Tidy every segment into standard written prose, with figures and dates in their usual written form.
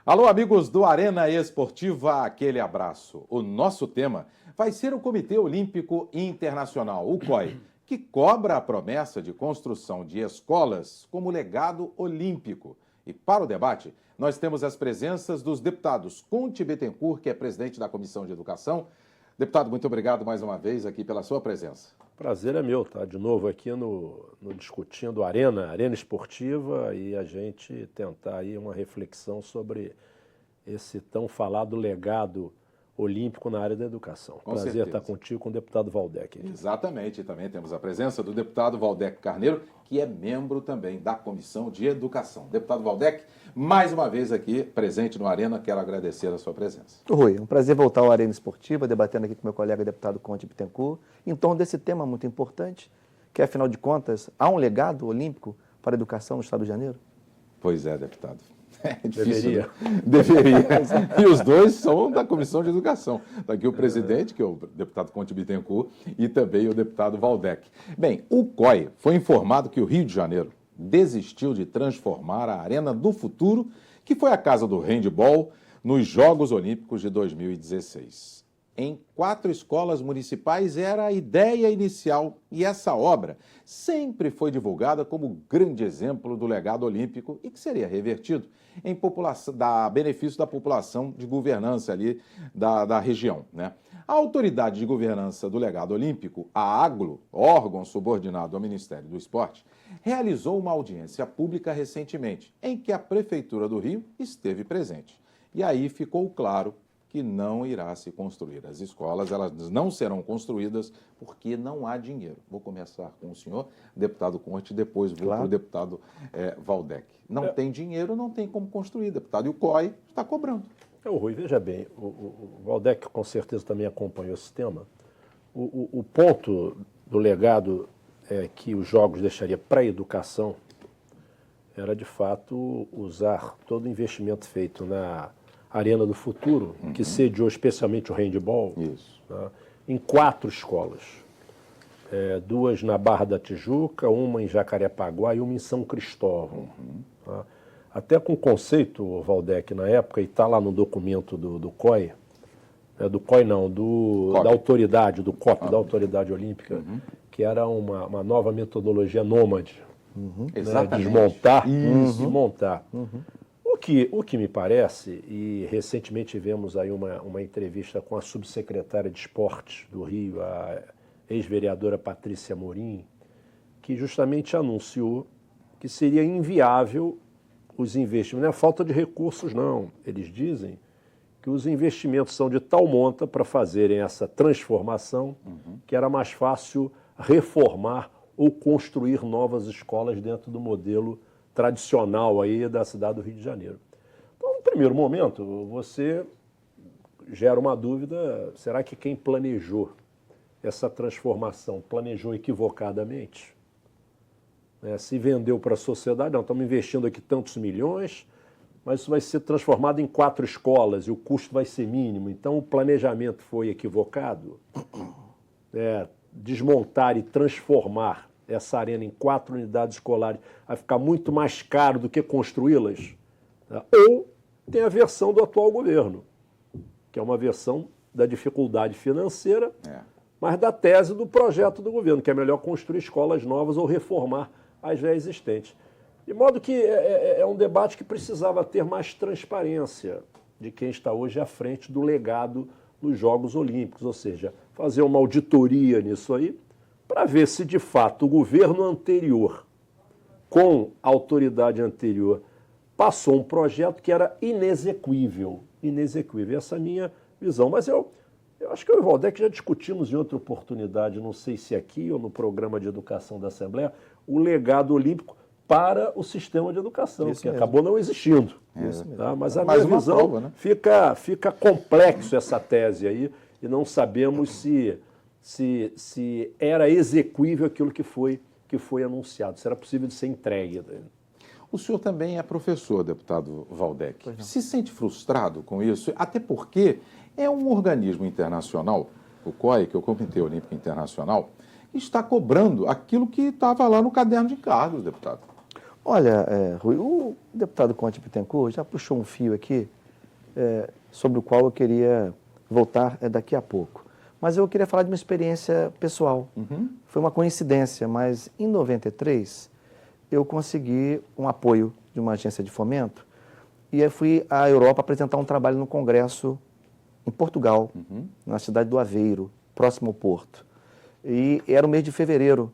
Alô, amigos do Arena Esportiva, aquele abraço. O nosso tema vai ser o Comitê Olímpico Internacional, o COI, que cobra a promessa de construção de escolas como legado olímpico. E para o debate, nós temos as presenças dos deputados Conte Bittencourt, que é presidente da Comissão de Educação. Deputado, muito obrigado mais uma vez aqui pela sua presença. Prazer é meu estar de novo aqui no Discutindo Arena Esportiva, e a gente tentar aí uma reflexão sobre esse tão falado legado olímpico na área da educação. Prazer estar contigo, com o deputado Valdec. Exatamente, e também temos a presença do deputado Valdec Carneiro, que é membro também da Comissão de Educação. Deputado Valdec, mais uma vez aqui presente no Arena, quero agradecer a sua presença. Rui, é um prazer voltar ao Arena Esportiva, debatendo aqui com meu colega deputado Conte Bittencourt, em torno desse tema muito importante, que afinal de contas, há um legado olímpico para a educação no Estado do Rio de Janeiro? Pois é, deputado. É difícil, Deveria. Né? Deveria. E os dois são da Comissão de Educação. Está aqui o presidente, que é o deputado Conte Bittencourt, e também o deputado Valdec. Bem, o COI foi informado que o Rio de Janeiro desistiu de transformar a Arena do Futuro, que foi a casa do handebol, nos Jogos Olímpicos de 2016. Em 4 escolas municipais era a ideia inicial, e essa obra sempre foi divulgada como grande exemplo do legado olímpico e que seria revertido em benefício da população de governança ali da região, né? A Autoridade de Governança do Legado Olímpico, a AGLO, órgão subordinado ao Ministério do Esporte, realizou uma audiência pública recentemente, em que a Prefeitura do Rio esteve presente. E aí ficou claro que não irá se construir as escolas, elas não serão construídas porque não há dinheiro. Vou começar com o senhor, deputado Conte, depois vou para o deputado Valdec. Não tem dinheiro, não tem como construir, deputado, e o COI está cobrando. Rui, veja bem, o Valdec com certeza também acompanhou esse tema. O ponto do legado que os Jogos deixaria para a educação era, de fato, usar todo o investimento feito na Arena do Futuro, que sediou especialmente o handebol, tá, em 4 escolas. 2 na Barra da Tijuca, uma em Jacarepaguá e uma em São Cristóvão. Tá? Até com o conceito, Valdec, na época, e está lá no documento do COI, do COI não, da autoridade, do COP, da Autoridade Olímpica, que era uma nova metodologia nômade. Né, desmontar e montar. O que me parece, e recentemente tivemos aí uma entrevista com a subsecretária de Esportes do Rio, a ex-vereadora Patrícia Morim, que justamente anunciou que seria inviável os investimentos. Não é falta de recursos, não. Eles dizem que os investimentos são de tal monta para fazerem essa transformação que era mais fácil reformar ou construir novas escolas dentro do modelo tradicional aí da cidade do Rio de Janeiro. Então, no primeiro momento, você gera uma dúvida: será que quem planejou essa transformação planejou equivocadamente? Se vendeu para a sociedade, não, estamos investindo aqui tantos milhões, mas isso vai ser transformado em 4 escolas e o custo vai ser mínimo, então o planejamento foi equivocado. Desmontar e transformar essa arena em 4 unidades escolares vai ficar muito mais caro do que construí-las. Tá? Ou tem a versão do atual governo, que é uma versão da dificuldade financeira, mas da tese do projeto do governo, que é melhor construir escolas novas ou reformar as já existentes. De modo que é um debate que precisava ter mais transparência de quem está hoje à frente do legado dos Jogos Olímpicos, ou seja, fazer uma auditoria nisso aí, para ver se, de fato, o governo anterior, com a autoridade anterior, passou um projeto que era inexequível. Essa é a minha visão. Mas eu acho que eu e o Valdec já discutimos em outra oportunidade, não sei se aqui ou no programa de educação da Assembleia, o legado olímpico para o sistema de educação, que acabou não existindo. Tá? Mas a minha visão prova, né? fica complexo essa tese aí, e não sabemos se era exequível aquilo que foi anunciado, se era possível de ser entregue. O senhor também é professor, deputado Valdec. Se sente frustrado com isso? Até porque é um organismo internacional, o COI, que é o Comitê Olímpico Internacional, que está cobrando aquilo que estava lá no caderno de encargos, deputado. Olha, Rui, o deputado Conte Bittencourt já puxou um fio aqui sobre o qual eu queria voltar daqui a pouco. Mas eu queria falar de uma experiência pessoal. Foi uma coincidência, mas em 93 eu consegui um apoio de uma agência de fomento e eu fui à Europa apresentar um trabalho no Congresso em Portugal, na cidade do Aveiro, próximo ao Porto. E era o mês de fevereiro.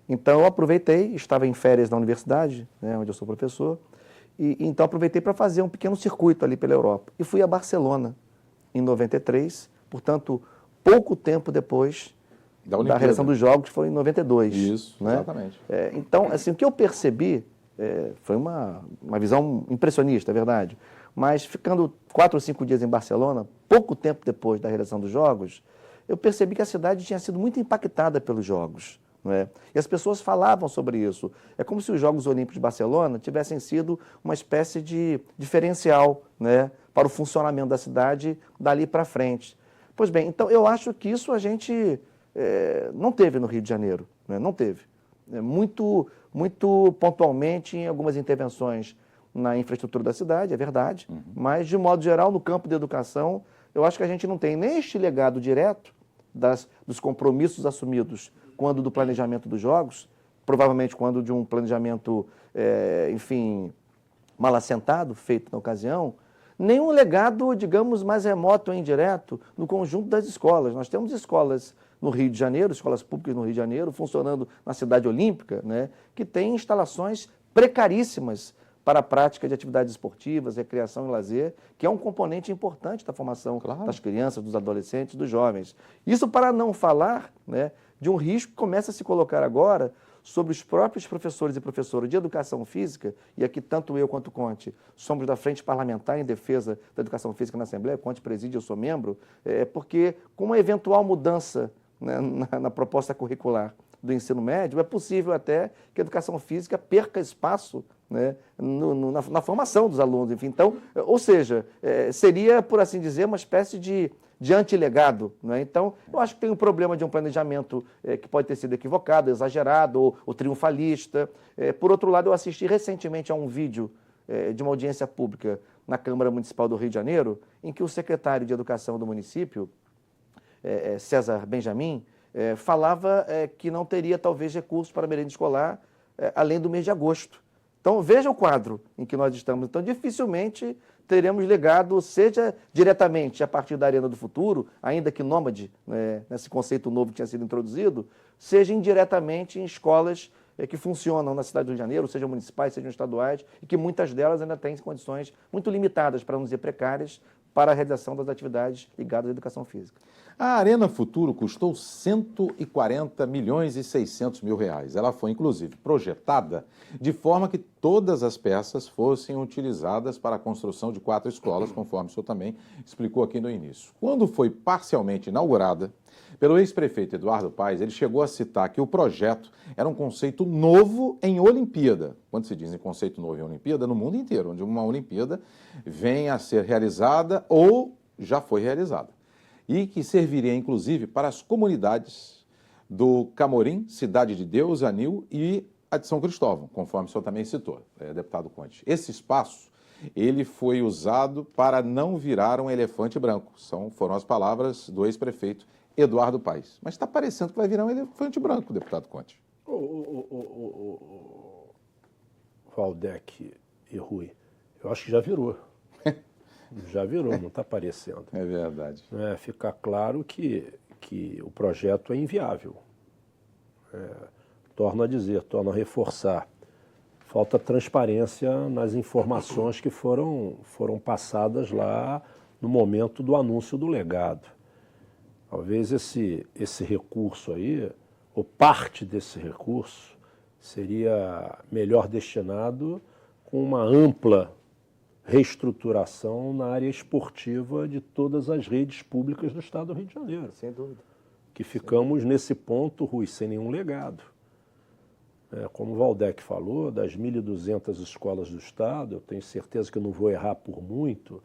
Então eu aproveitei, estava em férias na universidade, né, onde eu sou professor, e então aproveitei para fazer um pequeno circuito ali pela Europa. E fui a Barcelona em 93, portanto, pouco tempo depois da realização dos Jogos, foi em 92. Isso, né? Exatamente. Então, assim, o que eu percebi foi uma visão impressionista, é verdade, mas ficando 4 ou 5 dias em Barcelona, pouco tempo depois da realização dos Jogos, eu percebi que a cidade tinha sido muito impactada pelos Jogos. Não é? E as pessoas falavam sobre isso. É como se os Jogos Olímpicos de Barcelona tivessem sido uma espécie de diferencial, né, para o funcionamento da cidade dali para frente. Pois bem, então eu acho que isso a gente não teve no Rio de Janeiro, né? Não teve. Muito pontualmente em algumas intervenções na infraestrutura da cidade, é verdade, mas de modo geral no campo da educação, eu acho que a gente não tem nem este legado direto dos compromissos assumidos quando do planejamento dos Jogos, provavelmente quando de um planejamento, enfim, mal assentado, feito na ocasião, nenhum legado, digamos, mais remoto ou indireto no conjunto das escolas. Nós temos escolas no Rio de Janeiro, escolas públicas no Rio de Janeiro, funcionando na cidade olímpica, né, que têm instalações precaríssimas para a prática de atividades esportivas, recreação e lazer, que é um componente importante da formação das crianças, dos adolescentes, dos jovens. Isso para não falar, né, de um risco que começa a se colocar agora sobre os próprios professores e professoras de educação física, e aqui tanto eu quanto o Conte somos da Frente Parlamentar em Defesa da Educação Física na Assembleia, o Conte preside, eu sou membro, porque com uma eventual mudança, né, na proposta curricular do ensino médio, é possível até que a educação física perca espaço, né, na formação dos alunos. Enfim, então, ou seja, seria, por assim dizer, uma espécie de antilegado. Né? Então, eu acho que tem um problema de um planejamento que pode ter sido equivocado, exagerado ou triunfalista. Por outro lado, eu assisti recentemente a um vídeo de uma audiência pública na Câmara Municipal do Rio de Janeiro, em que o secretário de Educação do município, César Benjamin, falava que não teria, talvez, recursos para merenda escolar além do mês de agosto. Então, veja o quadro em que nós estamos. Então, dificilmente teremos legado, seja diretamente a partir da Arena do Futuro, ainda que nômade, né, nesse conceito novo que tinha sido introduzido, seja indiretamente em escolas que funcionam na cidade do Rio de Janeiro, sejam municipais, sejam estaduais, e que muitas delas ainda têm condições muito limitadas, para não dizer precárias, para a realização das atividades ligadas à educação física. A Arena Futuro custou 140 milhões e 600 mil reais. Ela foi, inclusive, projetada de forma que todas as peças fossem utilizadas para a construção de 4 escolas, conforme o senhor também explicou aqui no início. Quando foi parcialmente inaugurada, pelo ex-prefeito Eduardo Paes, ele chegou a citar que o projeto era um conceito novo em Olimpíada. Quando se diz em conceito novo em Olimpíada, no mundo inteiro, onde uma Olimpíada vem a ser realizada ou já foi realizada. E que serviria, inclusive, para as comunidades do Camorim, Cidade de Deus, Anil e a de São Cristóvão, conforme o senhor também citou, deputado Conte. Esse espaço, ele foi usado para não virar um elefante branco. Foram as palavras do ex-prefeito Eduardo Paes. Mas está parecendo que vai virar um elefante branco, deputado Conte. Waldeck e Rui, eu acho que já virou. Já virou, não está aparecendo. É verdade. Fica claro que o projeto é inviável. Torno a dizer, torno a reforçar. Falta transparência nas informações que foram passadas lá no momento do anúncio do legado. Talvez esse recurso aí, ou parte desse recurso, seria melhor destinado com uma ampla reestruturação na área esportiva de todas as redes públicas do Estado do Rio de Janeiro. Sem dúvida. Que ficamos nesse ponto, Rui, sem nenhum legado. Como o Waldeck falou, das 1.200 escolas do Estado, eu tenho certeza que eu não vou errar por muito,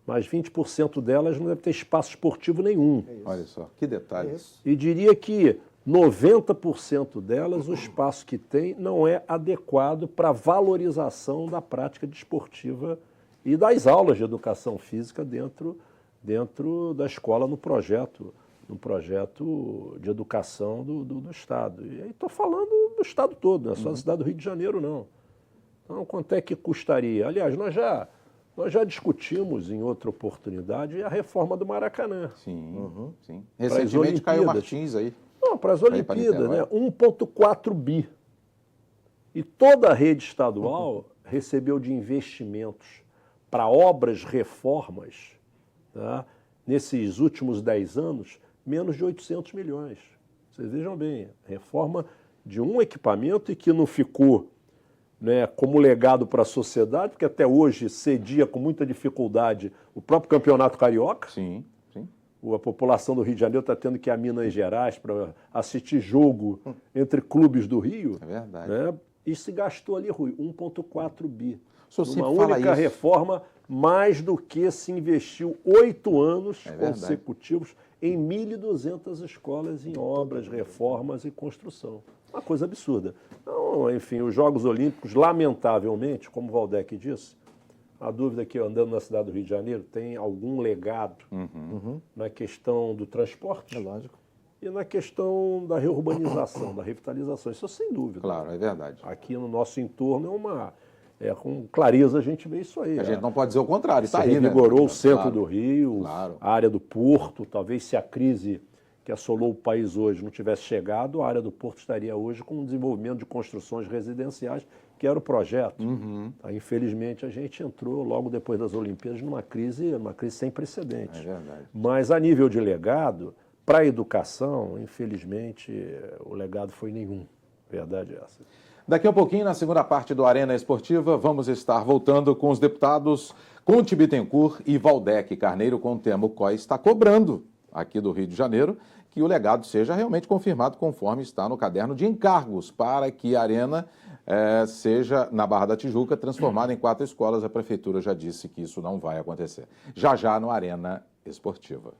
mas 20% delas não devem ter espaço esportivo nenhum. Olha só, que detalhe. E diria que 90% delas, o espaço que tem não é adequado para a valorização da prática desportiva e das aulas de educação física dentro da escola no projeto de educação do Estado. E aí estou falando do Estado todo, não é só da cidade do Rio de Janeiro, não. Então, quanto é que custaria? Aliás, nós já discutimos em outra oportunidade a reforma do Maracanã. Sim, sim. Recentemente caiu o Martins aí. Não, para as Olimpíadas, né? 1,4 bi. E toda a rede estadual recebeu de investimentos para obras, reformas, tá? Nesses últimos 10 anos, menos de 800 milhões. Vocês vejam bem, reforma de um equipamento e que não ficou, né, como legado para a sociedade, porque até hoje cedia com muita dificuldade o próprio Campeonato Carioca. Sim, sim. A população do Rio de Janeiro está tendo que ir a Minas Gerais para assistir jogo entre clubes do Rio. É verdade. Né? E se gastou ali, Rui, 1,4 bi. Uma única reforma, mais do que se investiu 8 anos consecutivos em 1.200 escolas em obras, reformas e construção. Uma coisa absurda. Então, enfim, os Jogos Olímpicos, lamentavelmente, como o Waldeck disse, a dúvida é que andando na cidade do Rio de Janeiro tem algum legado na questão do transporte. É lógico. E na questão da reurbanização, da revitalização. Isso sem dúvida. Claro, é verdade. Aqui no nosso entorno com clareza a gente vê isso aí. A gente não pode dizer o contrário, está aí, né? Revigorou o centro Claro. do Rio, a área do Porto. Talvez se a crise que assolou o país hoje não tivesse chegado, a área do Porto estaria hoje com um desenvolvimento de construções residenciais, que era o projeto. Infelizmente, a gente entrou logo depois das Olimpíadas numa crise sem precedentes. É verdade. Mas a nível de legado, para a educação, infelizmente, o legado foi nenhum. Verdade é essa. Daqui a pouquinho, na segunda parte do Arena Esportiva, vamos estar voltando com os deputados Conte Bittencourt e Waldeck Carneiro com o tema o COI está cobrando aqui do Rio de Janeiro que o legado seja realmente confirmado conforme está no caderno de encargos para que a Arena seja, na Barra da Tijuca, transformada em 4 escolas. A Prefeitura já disse que isso não vai acontecer. Já no Arena Esportiva.